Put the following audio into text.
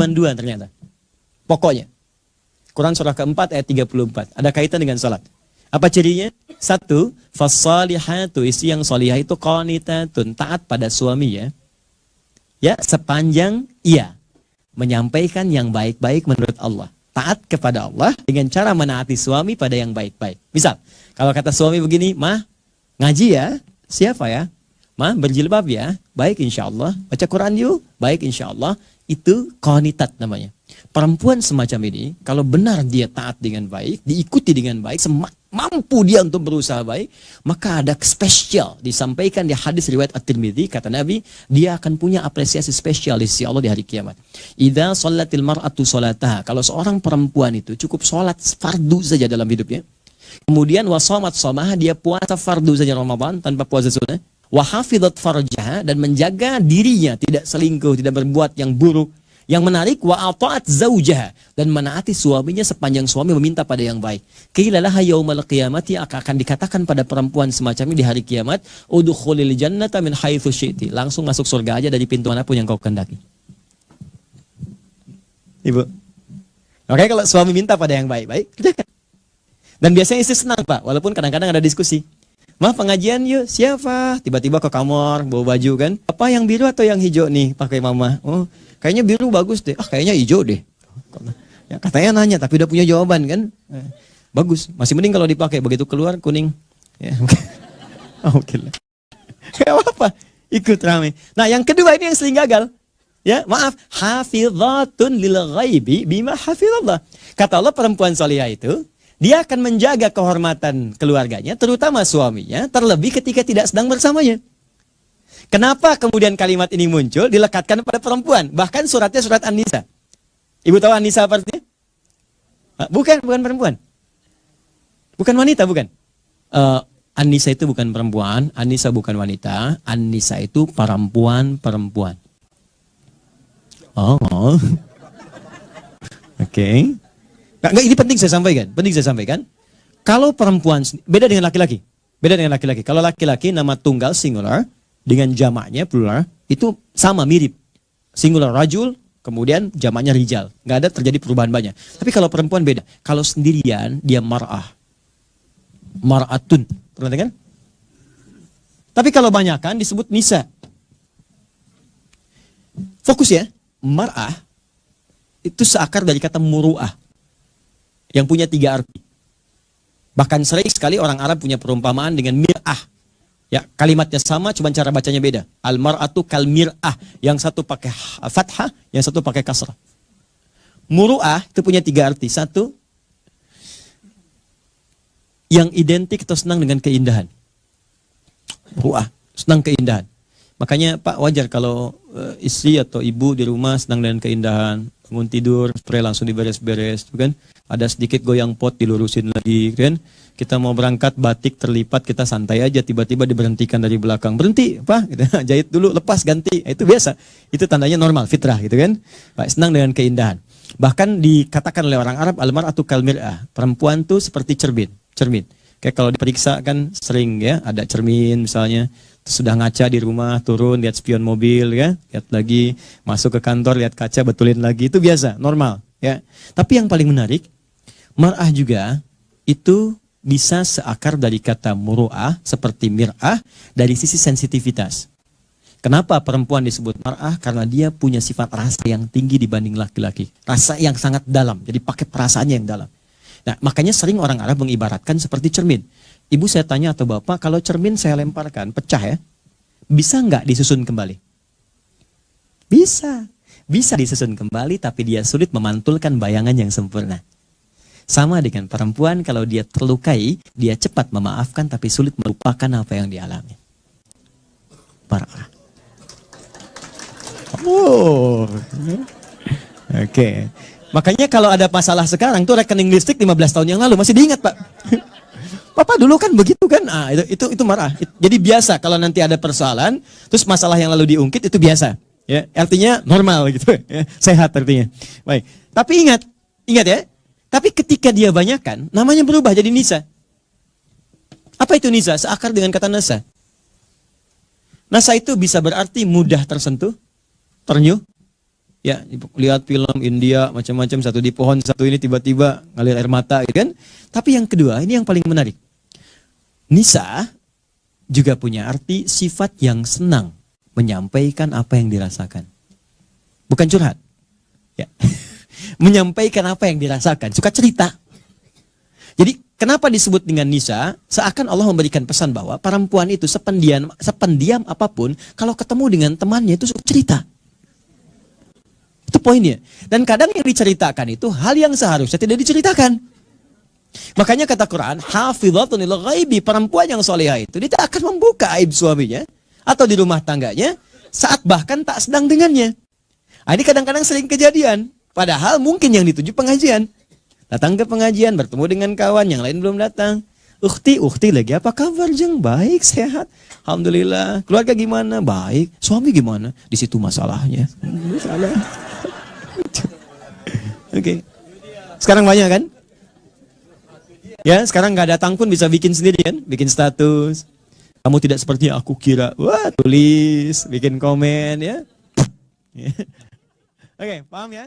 cuma 2 ternyata. Pokoknya. Quran surah keempat ayat 34. Ada kaitan dengan salat. Apa cirinya? 1, fassalihatu, istri yang salihah itu qanitatun, taat pada suami ya. Ya, sepanjang ia menyampaikan yang baik-baik menurut Allah. Taat kepada Allah dengan cara menaati suami pada yang baik-baik. Misal, kalau kata suami begini, "Mah, ngaji ya?" "Siapa ya?" "Mah, berjilbab ya?" "Baik insya Allah." "Baca Quran yuk?" "Baik insya Allah." Itu qanitat namanya. Perempuan semacam ini, kalau benar dia taat dengan baik, diikuti dengan baik, mampu dia untuk berusaha baik, maka ada spesial disampaikan di hadis riwayat At-Tirmidzi, kata Nabi, dia akan punya apresiasi spesial di sisi Allah di hari kiamat. Idza shallatil mar'atu sholataha, kalau seorang perempuan itu cukup sholat fardu saja dalam hidupnya, kemudian wasomat somaha, dia puasa fardu saja Ramadan tanpa puasa sunnah, wahafidhat farjaha, dan menjaga dirinya tidak selingkuh, tidak berbuat yang buruk. Yang menarik, wa ata'at zaujaha, dan menaati suaminya sepanjang suami meminta pada yang baik. Qila laha yaumal qiyamati, akan dikatakan pada perempuan semacam ini di hari kiamat, udkhulil jannata min haitsu syi'ti, langsung masuk surga aja dari pintu manapun yang kau kehendaki. Ibu. Oke, kalau suami minta pada yang baik-baik, kerjakan. Dan biasanya istri senang, Pak, walaupun kadang-kadang ada diskusi. "Mah, pengajian yuk." "Siapa?" Tiba-tiba ke kamar bawa baju kan, "Apa yang biru atau yang hijau nih pakai mama?" "Oh, kayaknya biru bagus deh." "Ah, kayaknya hijau deh." Ya, katanya nanya tapi udah punya jawaban kan. Bagus, masih mending kalau dipakai, begitu keluar kuning. Ya, oke lah. Gak apa-apa, ikut rame. Nah, yang kedua ini yang sering gagal. Ya, maaf, hafizatun lil ghaibi bima hafizallah. Kata Allah, perempuan salihah itu dia akan menjaga kehormatan keluarganya, terutama suaminya, terlebih ketika tidak sedang bersamanya. Kenapa kemudian kalimat ini muncul, dilekatkan pada perempuan? Bahkan suratnya surat An-Nisa. Ibu tahu An-Nisa artinya? Bukan perempuan. Bukan wanita, bukan. An-Nisa itu bukan perempuan, An-Nisa bukan wanita, An-Nisa itu perempuan. Oh. Oke. Enggak, ini penting saya sampaikan. Kalau perempuan, beda dengan laki-laki. Kalau laki-laki nama tunggal singular dengan jamaknya plural itu sama, mirip. Singular rajul, kemudian jamaknya rijal. Nggak ada terjadi perubahan banyak. Tapi kalau perempuan beda. Kalau sendirian dia mar'ah. Mar'atun. Pernah dengar? Tapi kalau banyakan disebut nisa. Fokus ya. Mar'ah itu seakar dari kata muru'ah, yang punya 3 arti. Bahkan sering sekali orang Arab punya perumpamaan dengan mir'ah. Ya, kalimatnya sama, cuma cara bacanya beda. Al-mar'atu kal mir'ah. Yang satu pakai fathah, yang satu pakai kasrah. Muru'ah itu punya 3 arti. 1, yang identik atau senang dengan keindahan. Muru'ah, senang keindahan. Makanya Pak, wajar kalau istri atau ibu di rumah senang dengan keindahan. Bangun tidur, spray langsung diberes-beres, kan? Ada sedikit goyang pot dilurusin lagi, kan? Kita mau berangkat batik terlipat, kita santai aja, tiba-tiba diberhentikan dari belakang. "Berhenti, Pak." Gitu. "Jahit dulu, lepas, ganti." Itu biasa. Itu tandanya normal, fitrah, gitu kan? Pak, senang dengan keindahan. Bahkan dikatakan oleh orang Arab, al-mar'atu kal mir'ah. Perempuan tuh seperti cermin. Kayak kalau diperiksa kan sering ya, ada cermin misalnya. Sudah ngaca di rumah, turun, lihat spion mobil, ya, lihat lagi, masuk ke kantor, lihat kaca, betulin lagi, itu biasa, normal, ya. Tapi yang paling menarik, mar'ah juga itu bisa seakar dari kata muru'ah, seperti mir'ah, dari sisi sensitivitas. Kenapa perempuan disebut mar'ah? Karena dia punya sifat rasa yang tinggi dibanding laki-laki, rasa yang sangat dalam, jadi pakai perasaannya yang dalam. Nah, makanya sering orang Arab mengibaratkan seperti cermin. Ibu saya tanya atau bapak, kalau cermin saya lemparkan, pecah ya, bisa nggak disusun kembali? Bisa disusun kembali, tapi dia sulit memantulkan bayangan yang sempurna. Sama dengan perempuan, kalau dia terlukai, dia cepat memaafkan, tapi sulit melupakan apa yang dialami. Parah. Oh, oke. Makanya kalau ada masalah sekarang, tuh rekening listrik 15 tahun yang lalu, masih diingat Pak? Papa dulu kan begitu kan, itu marah. Jadi biasa kalau nanti ada persoalan, terus masalah yang lalu diungkit itu biasa, ya. Artinya normal gitu, ya. Sehat artinya. Baik. Tapi ingat ya. Tapi ketika dia banyakkan, namanya berubah jadi nisa. Apa itu nisa? Seakar dengan kata nasa. Nasa itu bisa berarti mudah tersentuh, ternyuh, Ya, lihat film India macam-macam, satu di pohon, satu ini tiba-tiba ngalir air mata gitu kan. Tapi yang kedua, ini yang paling menarik. Nisa juga punya arti sifat yang senang menyampaikan apa yang dirasakan. Bukan curhat. Ya. Menyampaikan apa yang dirasakan, suka cerita. Jadi kenapa disebut dengan Nisa? Seakan Allah memberikan pesan bahwa perempuan itu sependiam apapun, kalau ketemu dengan temannya itu suka cerita. Itu poinnya. Dan kadang yang diceritakan itu hal yang seharusnya tidak diceritakan. Makanya kata Quran, hafizatun lil ghaibi, perempuan yang solehah itu dia tak akan membuka aib suaminya atau di rumah tangganya saat bahkan tak sedang dengannya. Nah, ini kadang-kadang sering kejadian. Padahal mungkin yang dituju pengajian. Datang ke pengajian, bertemu dengan kawan, yang lain belum datang. Ukhti lagi apa kabar Jeng? Baik, sehat. Alhamdulillah. Keluarga gimana? Baik. Suami gimana? Di situ masalahnya. Masalah. Oke. Sekarang banyak kan? Ya, sekarang nggak datang pun bisa bikin sendiri kan? Bikin status. Kamu tidak seperti yang aku kira. Wah, tulis, bikin komen ya. Oke, paham ya?